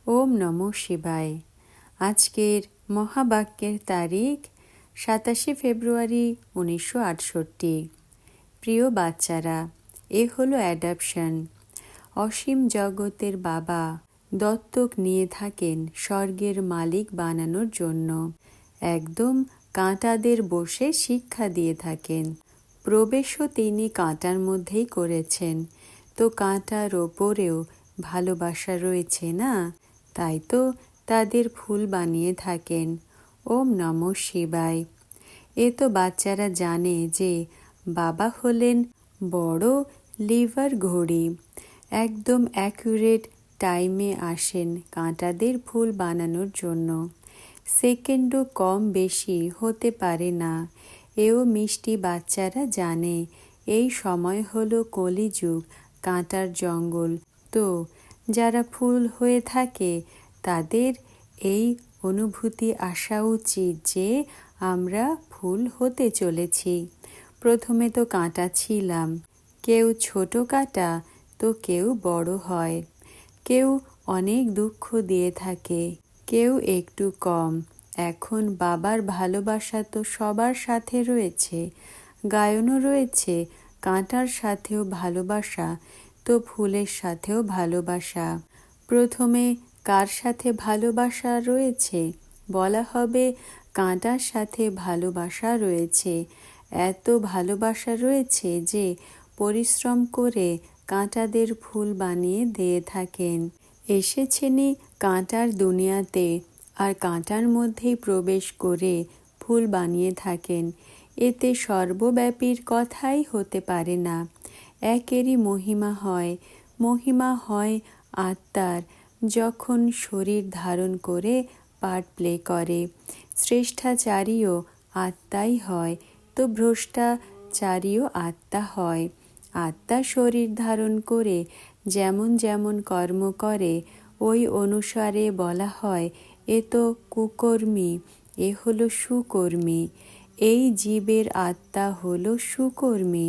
ওম নমঃ শিবায়। আজকের মহাবাক্যের তারিখ 27 ফেব্রুয়ারি 1968। প্রিয় বাচ্চারা, এ হলো অ্যাডাপশন। অসীম জগতের বাবা দত্তক নিয়ে থাকেন স্বর্গের মালিক বানানোর জন্য। একদম কাঁটাদের বসে শিক্ষা দিয়ে থাকেন। প্রবেশও তিনি কাঁটার মধ্যেই করেছেন, তো কাঁটার ওপরেও ভালোবাসা রয়েছে না, তাই তো তাদের ফুল বানিয়ে থাকেন। ওম নমঃ শিবায়। এ তো বাচ্চারা জানে যে বাবা হলেন বড় লিভার ঘড়ি, একদম অ্যাকুরেট টাইমে আসেন কাঁটাদের ফুল বানানোর জন্য। সেকেন্ডও কম বেশি হতে পারে না। এও মিষ্টি বাচ্চারা জানে এই সময় হলো কলিযুগ, কাঁটার জঙ্গল। তো যারা ফুল হয়ে থাকে তাদের এই অনুভূতি আসা উচিত যে আমরা ফুল হতে চলেছি। প্রথমে তো কাঁটা ছিলাম, কেউ ছোট কাঁটা তো কেউ বড় হয়, কেউ অনেক দুঃখ দিয়ে থাকে, কেউ একটু কম। এখন বাবার ভালোবাসা তো সবার সাথে রয়েছে, গায়নও রয়েছে, কাঁটার সাথেও ভালোবাসা, তো ফুলের সাথেও ভালোবাসা। প্রথমে কার সাথে ভালোবাসা রয়েছে? বলা হবে কাঁটার সাথে ভালোবাসা রয়েছে। এত ভালোবাসা রয়েছে যে পরিশ্রম করে কাঁটাদের ফুল বানিয়ে দিয়ে থাকেন। এসেছেনই কাঁটার দুনিয়াতে, আর কাঁটার মধ্যেই প্রবেশ করে ফুল বানিয়ে থাকেন। এতে সর্বব্যাপীর কথাই হতে পারে না। একেরই মহিমা হয়। মহিমা হয় আত্মার, যখন শরীর ধারণ করে পার্ট প্লে করে। শ্রেষ্ঠাচারীও আত্মাই হয়, তো ভ্রষ্টাচারীও আত্মা হয়। আত্মা শরীর ধারণ করে যেমন যেমন কর্ম করে ওই অনুসারে বলা হয় এ তো কুকর্মী, এ হলো সুকর্মী। এই জীবের আত্মা হলো সুকর্মী।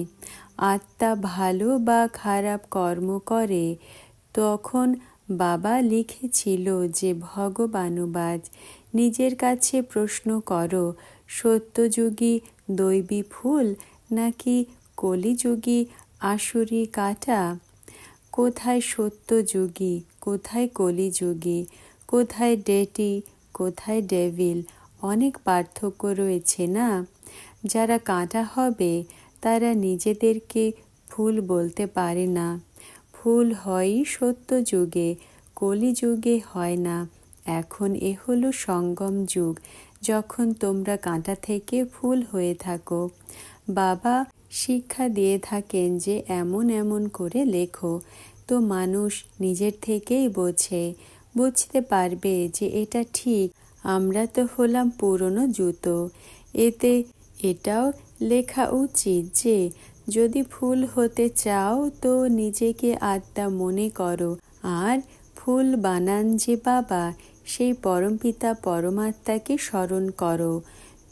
আত্মা ভালো বা খারাপ কর্ম করে। তখন বাবা লিখেছিল যে ভগবানুবাদ। নিজের কাছে প্রশ্ন করো, সত্যযুগী দৈবী ফুল নাকি কলিযুগী আসুরি কাঁটা? কোথায় সত্যযুগী, কোথায় কলিযুগী, কোথায় ডেটি, কোথায় ডেভিল? অনেক পার্থক্য রয়েছে না? যারা কাঁটা হবে তারা নিজেদেরকে ফুল বলতে পারে না। ফুল হয়ই সত্যযুগে, কলিযুগে হয় না। এখন এ হলো সঙ্গম যুগ, যখন তোমরা কাঁটা থেকে ফুল হয়ে থাকো। বাবা শিক্ষা দিয়ে থাকেন যে এমন এমন করে লেখো, তো মানুষ নিজের থেকেই বুঝতে পারবে যে এটা ঠিক। আমরা তো হলাম পুরনো জুতো। এতে এটাও লেখা উচিত যে যদি ফুল হতে চাও তো নিজেকে আত্মা মনে করো, আর ফুল বানান যে বাবা, সেই পরমপিতা পরমাত্মাকে স্মরণ করো,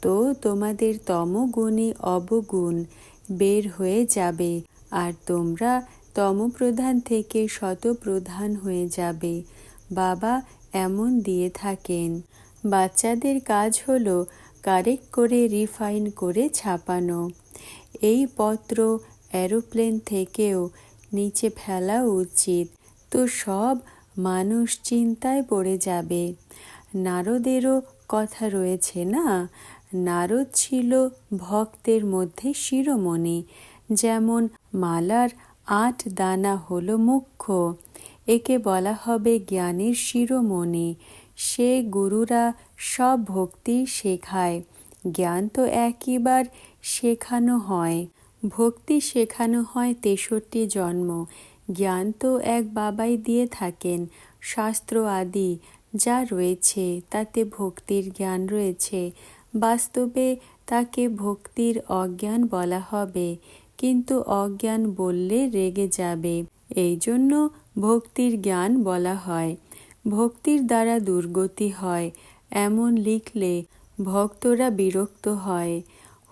তো তোমাদের তমগুণী অবগুণ বের হয়ে যাবে, আর তোমরা তমপ্রধান থেকে শতপ্রধান হয়ে যাবে। বাবা এমন দিয়ে থাকেন। বাচ্চাদের কাজ হলো কারেক্ট করে রিফাইন করে ছাপানো। এই পত্র এরোপ্লেন থেকেও নিচে ফেলা উচিত, তো সব মানুষ চিন্তায় পড়ে যাবে। নারদেরও কথা রয়েছে না? নারদ ছিল ভক্তের মধ্যে শিরোমণি। যেমন মালার 8 দানা হলো মুখ্য, একে বলা হবে জ্ঞানের শিরোমণি। সে গুরুরা সব ভক্তি শেখায়। জ্ঞান তো একইবার শেখানো হয়, ভক্তি শেখানো হয় 63 জন্ম। জ্ঞান তো এক বাবাই দিয়ে থাকেন। শাস্ত্র আদি যা রয়েছে তাতে ভক্তির জ্ঞান রয়েছে। বাস্তবে তাকে ভক্তির অজ্ঞান বলা হবে, কিন্তু অজ্ঞান বললে রেগে যাবে, এই জন্য ভক্তির জ্ঞান বলা হয়। ভক্তির দ্বারা দুর্গতি হয় এমন লিখলে ভক্তরা বিরক্ত হয়।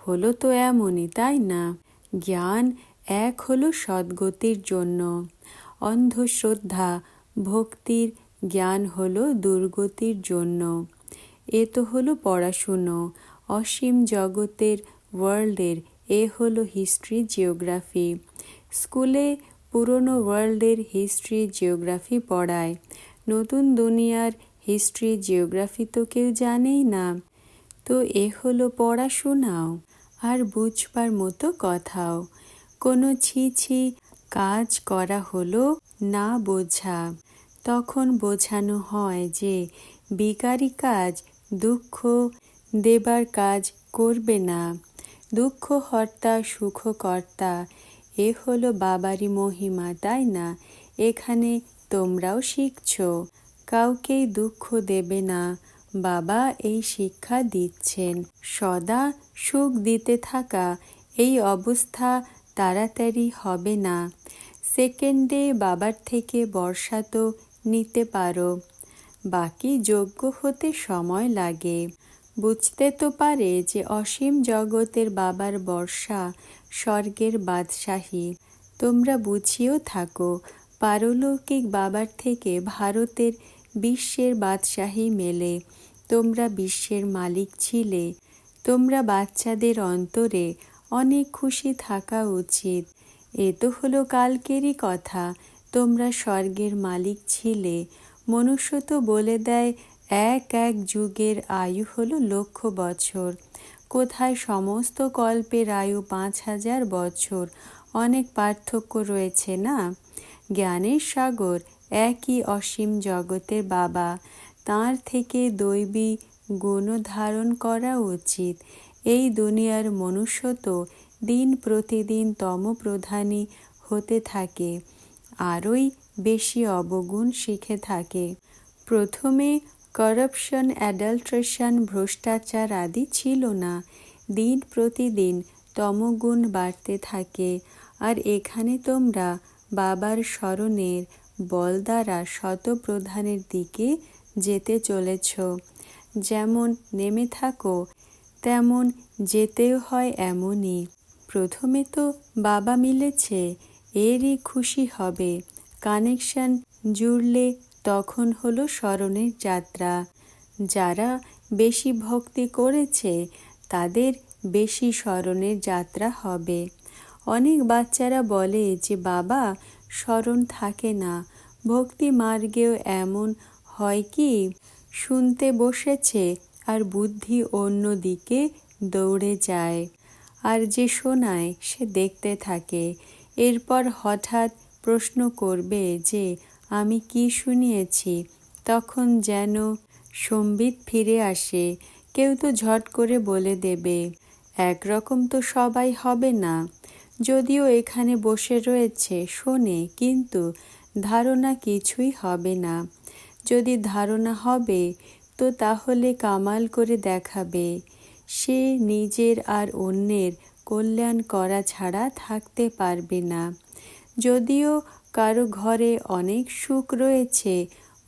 হলো তো এমনই, তাই না? জ্ঞান এক হলো সদ্গতির জন্য। অন্ধশ্রদ্ধা ভক্তির জ্ঞান হলো দুর্গতির জন্য। এ তো হলো পড়াশুনো, অসীম জগতের ওয়ার্ল্ডের। এ হলো হিস্ট্রি জিওগ্রাফি। স্কুলে পুরনো ওয়ার্ল্ডের হিস্ট্রি জিওগ্রাফি পড়ায়, নতুন দুনিয়ার হিস্ট্রি জিওগ্রাফি তো কেউ জানেই না। তো এ হলো পড়াশোনাও আর বুঝবার মতো কথাও। কোনো ছি কাজ করা হলো না বোঝা। তখন বোঝানো হয় যে বিকারী কাজ, দুঃখ দেবার কাজ করবে না। দুঃখ হর্তা সুখকর্তা, এ হলো বাবারই মহিমা, তাই না? এখানে তোমরাও শিখছ, কাউকেই দুঃখ দেবে না। বাবা এই শিক্ষা দিচ্ছেন। সদা সুখ দিতে থাকা এই অবস্থা তাড়াতাড়ি হবে না। সেকেন্ডে বাবার থেকে বর্ষা তো নিতে পারো, বাকি যোগ্য হতে সময় লাগে। বুঝতে তো পারে যে অসীম জগতের বাবার বর্ষা স্বর্গের বাদশাহী। তোমরা বুঝিয়েও থাকো, পারলৌকিক বাবার থেকে ভারতের বিশ্বের বাদশাহী মেলে। তোমরা বিশ্বের মালিক ছিলে। তোমরা বাচ্চাদের অন্তরে অনেক খুশি থাকা উচিত। এ তো হলো কালকেরই কথা। তোমরা স্বর্গের মালিক ছিলে। মনুষ্য তো বলে দেয় এক এক যুগের আয়ু হলো 1,00,000 বছর। কোথায় সমস্ত কল্পের আয়ু 5,000 বছর। অনেক পার্থক্য রয়েছে না? জ্ঞানের সাগর একই অসীম জগতের বাবা। তাঁর থেকে দৈবী গুণ ধারণ করা উচিত। এই দুনিয়ার মনুষ্য তো দিন প্রতিদিন তমপ্রধানই হতে থাকে, আরোই বেশি অবগুণ শিখে থাকে। প্রথমে করাপশন, অ্যাডাল্ট্রেশন, ভ্রষ্টাচার আদি ছিল না। দিন প্রতিদিন তমগুণ বাড়তে থাকে। আর এখানে তোমরা বাবার স্মরণের বল দ্বারা শতপ্রধানের দিকে যেতে চলেছ। যেমন নেমে থাকো তেমন যেতেও হয় এমনই। প্রথমে তো বাবা মিলেছে, এরই খুশি হবে। কানেকশন জুড়লে তখন হলো স্মরণের যাত্রা। যারা বেশি ভক্তি করেছে তাদের বেশি স্মরণের যাত্রা হবে। অনেক বাচ্চারা বলে যে বাবা স্মরণ থাকে না। ভক্তি মার্গেও এমন হয় কি, শুনতে বসেছে আর বুদ্ধি অন্য দিকে দৌড়ে যায়। আর যে শোনায় সে দেখতে থাকে। এরপর হঠাৎ প্রশ্ন করবে যে আমি কি শুনিয়েছি। তখন যেন সম্বিত ফিরে আসে। কেউ তো ঝট করে বলে দেবে, একরকম তো সবাই হবে না। যদিও এখানে বসে রয়েছে, শোনে, কিন্তু ধারণা কিছুই হবে না। যদি ধারণা হবে তো তাহলে কামাল করে দেখাবে। সে নিজের আর অন্যের কল্যাণ করা ছাড়া থাকতে পারবে না। যদিও কারো ঘরে অনেক সুখ রয়েছে,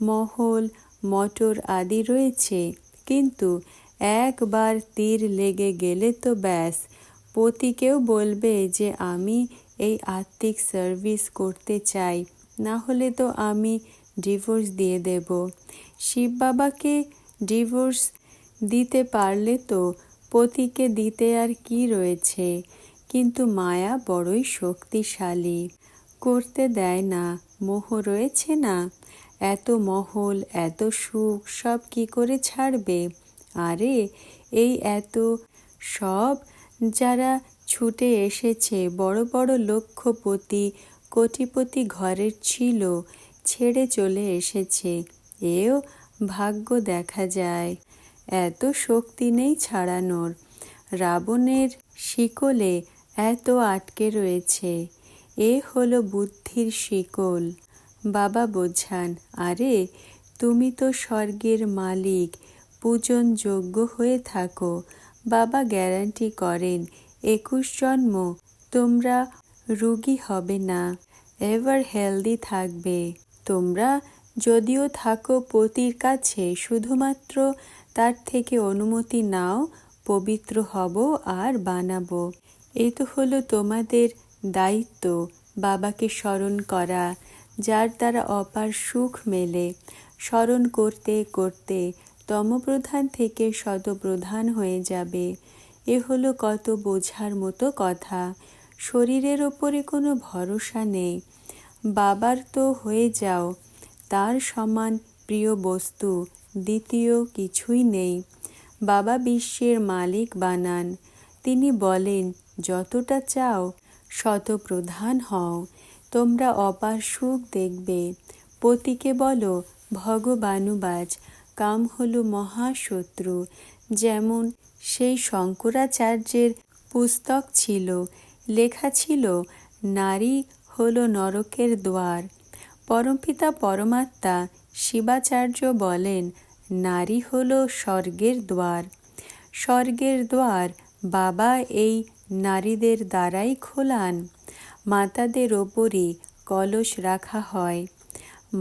মহল মটর আদি রয়েছে, কিন্তু একবার তীর লেগে গেলে তো ব্যাস। পতিকেও বলবে যে আমি এই আত্মিক সার্ভিস করতে চাই, না হলে তো আমি ডিভোর্স দিয়ে দেব। শিব বাবাকে ডিভোর্স দিতে পারলে তো পতিকে দিতে আর কি রয়েছে। কিন্তু মায়া বড়ই শক্তিশালী, করতে দেয় না। মোহ রয়েছে না? এত মহল, এত সুখ সব কি করে ছাড়বে? আরে এই এত সব যারা ছুটে এসেছে, বড় বড় লক্ষপতি কোটিপতি ঘরের ছিল, ছেড়ে চলে এসেছে। এও ভাগ্য দেখা যায়। এত শক্তি নেই ছাড়ানোর। রাবণের শিকলে এত আটকে রয়েছে। এ হলো বুদ্ধির শিকল। বাবা বোঝান, আরে তুমি তো স্বর্গের মালিক, পূজন যোগ্য হয়ে থাকো। বাবা গ্যারান্টি করেন 21 জন্ম তোমরা রোগী হবে না, এভার হেলদি থাকবে। তোমরা যদিও থাকো পতির কাছে, শুধুমাত্র তার থেকে অনুমতি নাও, পবিত্র হব আর বানাবো। এই তো হলো তোমাদের দায়িত্ব, বাবাকে স্মরণ করা, যার দ্বারা অপার সুখ মেলে। স্মরণ করতে করতে তমপ্রধান থেকে শতপ্রধান হয়ে যাবে। এ হলো কত বোঝার মতো কথা। শরীরের ওপরে কোনো ভরসা নেই। বাবার তো হয়ে যাও, তার সমান প্রিয় বস্তু দ্বিতীয় কিছুই নেই। বাবা বিশ্বের মালিক বানান। তিনি বলেন, যতটা চাও শতপ্রধান হও, তোমরা অপার সুখ দেখবে। পতিকে বলো ভগবানুবাজ, কাম হলো মহাশত্রু। যেমন সেই শঙ্করাচার্যের পুস্তক ছিল, লেখা ছিল নারী হলো নরকের দ্বার। পরমপিতা পরমাত্মা শিবাচার্য বলেন নারী হলো স্বর্গের দ্বার। স্বর্গের দ্বার বাবা এই নারীদের দ্বারাই খোলান। মাতাদের ওপরই কলস রাখা হয়।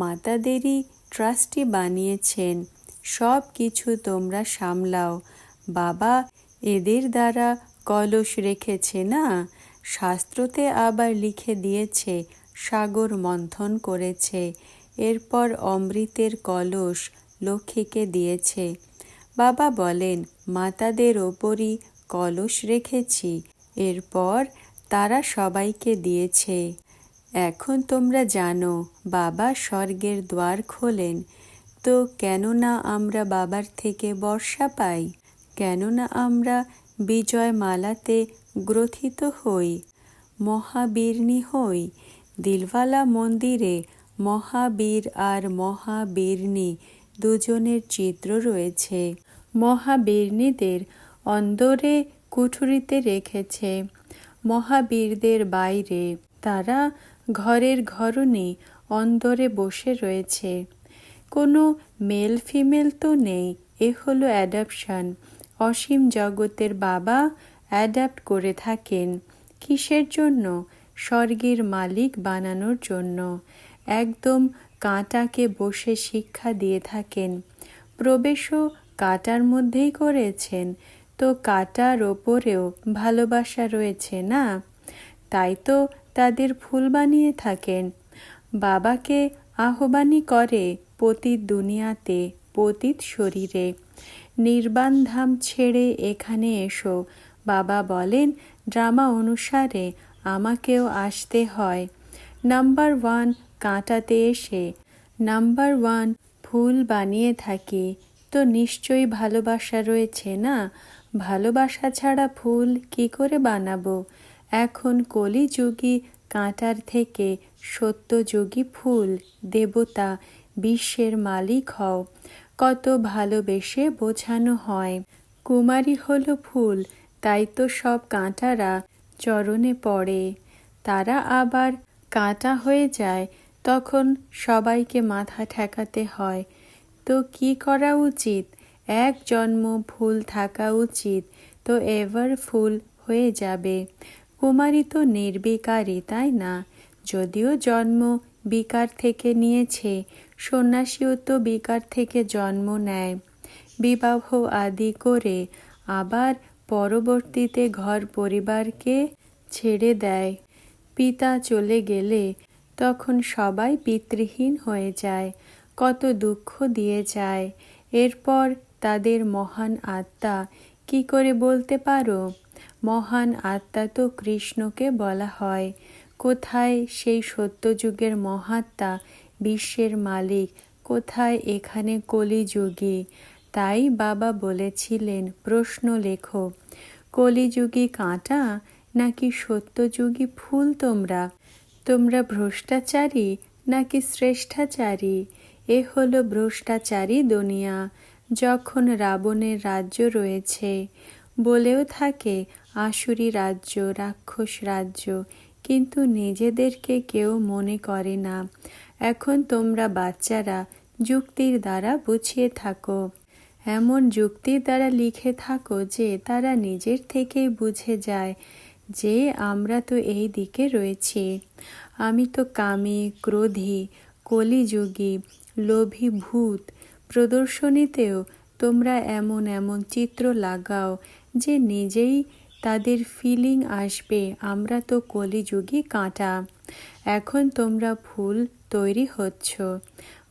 মাতাদেরই ট্রাস্টি বানিয়েছেন, সব কিছু তোমরা সামলাও। বাবা এদের দ্বারা কলস রেখেছে না, শাস্ত্রতে আবার লিখে দিয়েছে সাগর মন্থন করেছে, এরপর অমৃতের কলস লক্ষ্মীকে দিয়েছে। বাবা বলেন মাতাদের ওপরই কলস রেখেছি, এরপর তারা সবাইকে দিয়েছে। এখন তোমরা জানো বাবা স্বর্গের দ্বার খোলেন। তো কেননা আমরা বাবার থেকে বর্ষা পাই, কেননা আমরা বিজয় মালাতে গ্রথিত হই, মহাবীরনী হই। দিলওয়ালা মন্দিরে মহাবীর আর মহাবীরনী দুজনের চিত্র রয়েছে। মহাবীরনীদের অন্দরে কুঠুরিতে রেখেছে, মহাবীরদের বাইরে। তারা ঘরের ঘরণী অন্দরে বসে রয়েছে। কোনো মেল ফিমেল তো নেই, এ হলো অ্যাডাপশন। অসীম জগতের বাবা অ্যাডাপ্ট করে থাকেন। কিসের জন্য? স্বর্গের মালিক বানানোর জন্য। একদম কাঁটাকে বসে শিক্ষা দিয়ে থাকেন। প্রবেশও কাঁটার মধ্যেই করেছেন, তো কাঁটার ওপরেও ভালোবাসা রয়েছে না, তাই তো তাদের ফুল বানিয়ে থাকেন। বাবাকে আহ্বানই করে পতিত দুনিয়াতে, পতিত শরীরে। নির্বাণ ধাম ছেড়ে এখানে এসো। বাবা বলেন ড্রামা অনুসারে আমাকেও আসতে হয়। নাম্বার 1 কাঁটাতে এসে নাম্বার 1 ফুল বানিয়ে থাকি, তো নিশ্চয়ই ভালোবাসা রয়েছে না। ভালোবাসা ছাড়া ফুল কি করে বানাবো? এখন কলিযুগী কাঁটার থেকে সত্যযুগী ফুল, দেবতা, বিশ্বের মালিক হও। কত ভালোবেসে বোঝানো হয়। কুমারী হলো ফুল, তাই তো সব কাঁটারা চরণে পড়ে। তারা আবার কাঁটা হয়ে যায়, তখন সবাইকে মাথা ঠেকাতে হয়। তো কি করা উচিত? এক জন্ম ফুল থাকা উচিত, তো এভার ফুল হয়ে যাবে। কুমারী তো নির্বিকারী, তাই না? যদিও জন্ম বিকার থেকে নিয়েছে, সন্ন্যাসীও তো বিকার থেকে জন্ম নেয়, বিবাহ আদি করে আবার পরবর্তীতে ঘর পরিবারকে ছেড়ে দেয়। পিতা চলে গেলে তখন সবাই পিতৃহীন হয়ে যায়, কত দুঃখ দিয়ে যায়। এরপর তাদের মহান আত্মা কি করে বলতে পারো? মহান আত্মা তো কৃষ্ণকে বলা হয়। কোথায় সেই সত্যযুগের মহাত্মা, বিশ্বের মালিক? কোথায় এখানে কলিযুগী? তাই বাবা বলেছিলেন প্রশ্ন লেখো, কলিযুগী কাঁটা নাকি সত্যযুগী ফুল? তোমরা তোমরা ভ্রষ্টাচারী নাকি শ্রেষ্ঠাচারী? এ হলো ভ্রষ্টাচারী দুনিয়া। যখন রাবণের রাজ্য রয়েছে, বলেও থাকে আসুরি রাজ্য, রাক্ষস রাজ্য, কিন্তু নিজেদেরকে কেউ মনে করে না। এখন তোমরা বাচ্চারা যুক্তির দ্বারা বুঝিয়ে থাকো, এমন যুক্তির দ্বারা লিখে থাকো যে তারা নিজের থেকেই বুঝে যায় যে আমরা তো এই দিকে রয়েছি। আমি তো কামী, ক্রোধী, কলিযুগী, লোভী ভূত। প্রদর্শনীতেও তোমরা এমন এমন চিত্র লাগাও যে নিজেই তাদের ফিলিং আসবে আমরা তো কলিযুগী কাঁটা। এখন তোমরা ফুল তৈরি হচ্ছ।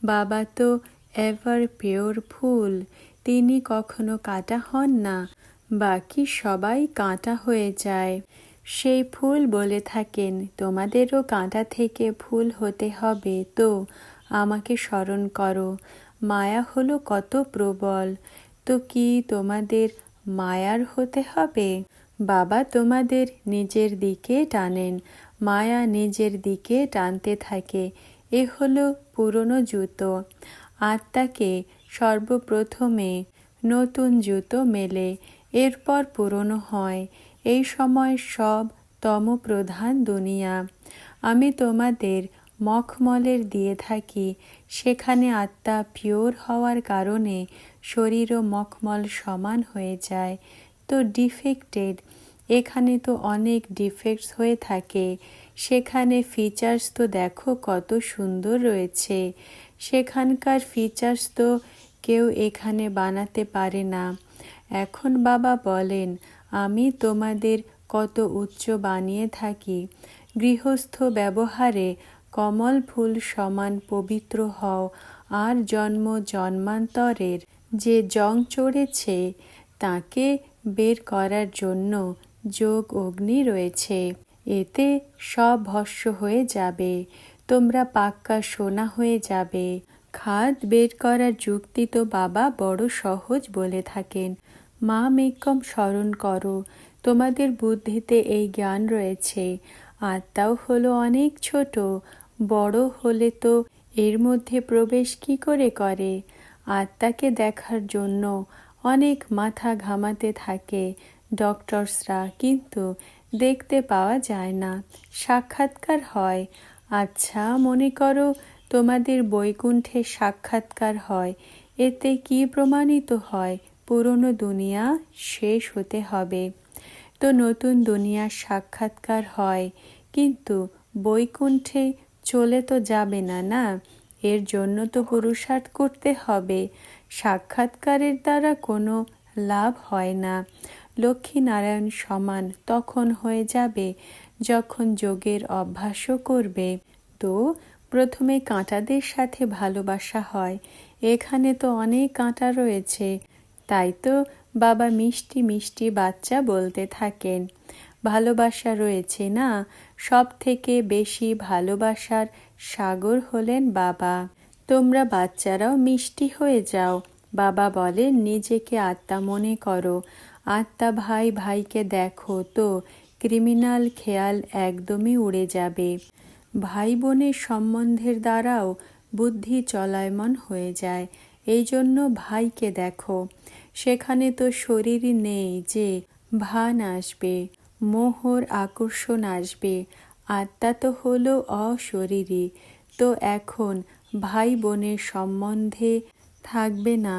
বাবা তো এভার পিওর ফুল, তিনি কখনো কাটা হন না, বাকি সবাই কাঁটা হয়ে যায়। সেই ফুল বলে থাকেন, তোমাদেরও কাঁটা থেকে ফুল হতে হবে তো আমাকে স্মরণ করো। মায়া হলো কত প্রবল, তো কি তোমাদের মায়ার হতে হবে? বাবা তোমাদের নিজের দিকে টানেন, মায়া নিজের দিকে টানতে থাকে। এ হলো পুরনো জুতো। আত্মাকে সর্বপ্রথমে নতুন জুতো মেলে, এরপর পুরনো হয়। এই সময় সব তমপ্রধান দুনিয়া। আমি তোমাদের মখমলের দিয়ে থাকি, সেখানে আত্মা পিওর হওয়ার কারণে শরীরও মখমল সমান হয়ে যায়। তো ডিফেক্টেড, এখানে তো অনেক ডিফেক্টস হয়ে থাকে। সেখানে ফিচার্স তো দেখো কত সুন্দর রয়েছে। সেখানকার ফিচার্স তো কেউ এখানে বানাতে পারে না। এখন বাবা বলেন, আমি তোমাদের কত উচ্চ বানিয়ে থাকি। গৃহস্থ ব্যবহারে কমল ফুল সমান পবিত্র হও, আর জন্ম জন্মান্তরের যে জং চড়েছে তাকে বের করার জন্য যোগ অগ্নি রয়েছে। এতে সব ভস্ম হয়ে যাবে, তোমরা পাক্কা সোনা হয়ে যাবে। খাদ বের করার যুক্তি তো বাবা বড় সহজ বলে থাকেন। মা মেকম স্মরণ করো, তোমাদের বুদ্ধিতে এই জ্ঞান রয়েছে। আত্মাও হলো অনেক ছোট, বড় হলে তো এর মধ্যে প্রবেশ কি করে করে? আত্মাকে দেখার জন্য অনেক মাথা ঘামাতে থাকে ডক্টরসরা, কিন্তু দেখতে পাওয়া যায় না, সাক্ষাৎকার হয়। আচ্ছা, মনে করো তোমাদের বৈকুণ্ঠে সাক্ষাৎকার হয়, এতে কি প্রমাণিত হয়? পুরনো দুনিয়া শেষ হতে হবে, তো নতুন দুনিয়ার সাক্ষাৎকার হয়। কিন্তু বৈকুণ্ঠে চলে তো যাবে না, না? এর জন্য তো পুরুষার্থ করতে হবে। সাক্ষাৎকারের দ্বারা কোনো লাভ হয় না। লক্ষ্মীনারায়ণ সমান তখন হয়ে যাবে যখন যোগের অভ্যাসও করবে। তো প্রথমে কাঁটাদের সাথে ভালোবাসা হয়। এখানে তো অনেক কাঁটা রয়েছে, তাই তো বাবা মিষ্টি মিষ্টি বাচ্চা বলতে থাকেন। ভালোবাসা রয়েছে না, সব থেকে বেশি ভালোবাসার সাগর হলেন বাবা। তোমরা বাচ্চারাও মিষ্টি হয়ে যাও। বাবা বলেন, নিজেকে আত্মা মনে করো। আত্মা ভাই ভাইকে দেখো তো ক্রিমিনাল খেয়াল একদমই উড়ে যাবে। ভাই বোনের সম্বন্ধের দ্বারাও বুদ্ধি চলায়মান হয়ে যায়। এই জন্য ভাইকে দেখো। সেখানে তো শরীরই নেই যে ভান আসবে, মোহর আকর্ষণ আসবে। আত্মা তো হলো অশরীরী, তো এখন ভাই বোনের সম্বন্ধে থাকবে না।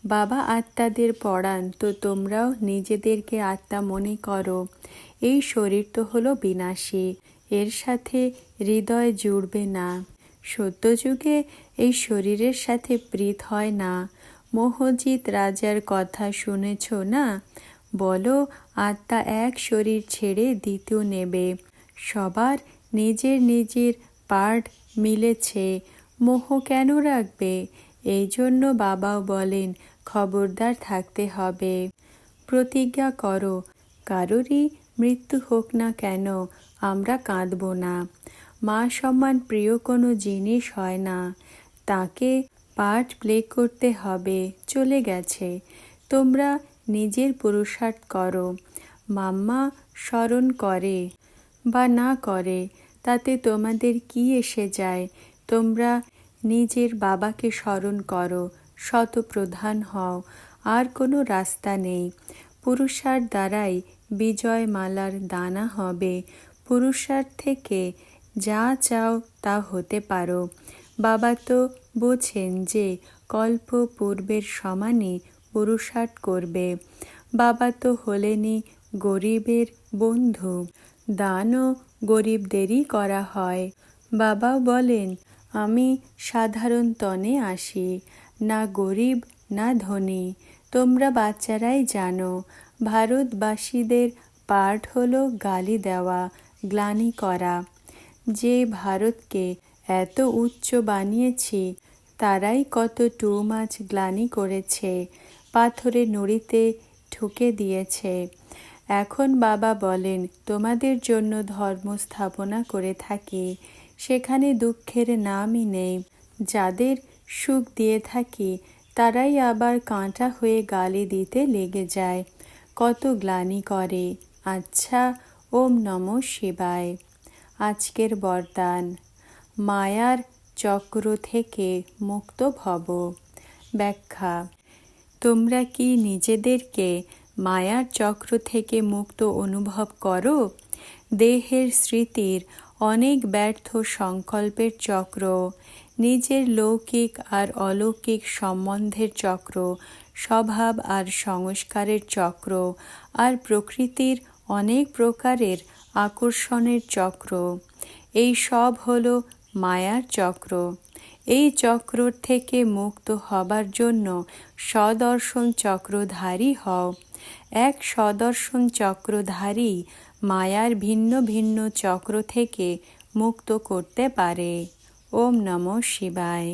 বাবা আত্মাদের পড়ান, তো তোমরাও নিজেদেরকে আত্মা মনে করো। এই শরীর তো হলো বিনাশী, এর সাথে হৃদয় জুড়বে না। সত্যযুগে এই শরীরের সাথে প্রীত হয় না। মোহজিৎ রাজার কথা শুনেছ না? বলো, আত্মা এক শরীর ছেড়ে দ্বিতীয় নেবে। সবার নিজের নিজের পার্ট মিলেছে, মোহ কেন রাখবে? এই জন্য বাবাও বলেন, খবরদার থাকতে হবে। প্রতিজ্ঞা করো, কারোরই মৃত্যু হোক না কেন আমরা কাঁদব না। মা সমান প্রিয় কোনো জিনিস হয় না। তাকে পার্ট প্লে করতে হবে, চলে গেছে। তোমরা নিজের পুরুষার্থ করো। মাম্মা স্মরণ করে বা না করে তাতে তোমাদের কি এসে যায়? তোমরা নিজের বাবাকে স্মরণ করো, শতপ্রধান হও, আর কোনো রাস্তা নেই। পুরুষার্থ দ্বারাই বিজয় মালার দানা হবে। পুরুষার্থ থেকে যা চাও তা হতে পারো। বাবা তো বোঝেন যে কল্প পূর্বের সমানই পুরুষার্থ করবে। বাবা তো হলেনই গরিবের বন্ধু, দানও গরিবদেরই করা হয়। বাবাও বলেন, আমি সাধারণ তনে আসি, না গরিব না ধনী। তোমরা বাচ্চারাই জানো, ভারতবাসীদের পার্ট হলো গালি দেওয়া, গ্লানি করা। যে ভারতকে এত উচ্চ বানিয়েছি তারাই কত মাছ গ্লানি করেছে, পাথরের নুড়িতে ঠুকে দিয়েছে। এখন বাবা বলেন, তোমাদের জন্য ধর্ম স্থাপনা করে থাকি, সেখানে দুঃখের নামই নেই। যাদের সুখ দিয়ে থাকি তারাই আবার কাঁটা হয়ে গালি দিতে লেগে যায়, কত গ্লানি করে। আচ্ছা, ওম নমঃ শিবায়। আজকের বরদান, মায়ার চক্র থেকে মুক্ত ভব। ব্যাখ্যা: তোমরা কি নিজেদেরকে মায়ার চক্র থেকে মুক্ত অনুভব করো? দেহের স্মৃতির অনেক ব্যর্থ সংকল্পের চক্র, নিজের লৌকিক আর অলৌকিক সম্বন্ধের চক্র, স্বভাব আর সংস্কারের চক্র, আর প্রকৃতির অনেক প্রকারের আকর্ষণের চক্র, এই সব হলো মায়ার চক্র। এই চক্র থেকে মুক্ত হবার জন্য সদর্শন চক্রধারী হও। এক সদর্শন চক্রধারী মায়ার ভিন্ন ভিন্ন চক্র থেকে মুক্ত করতে পারে। ওম নমঃ শিবায়।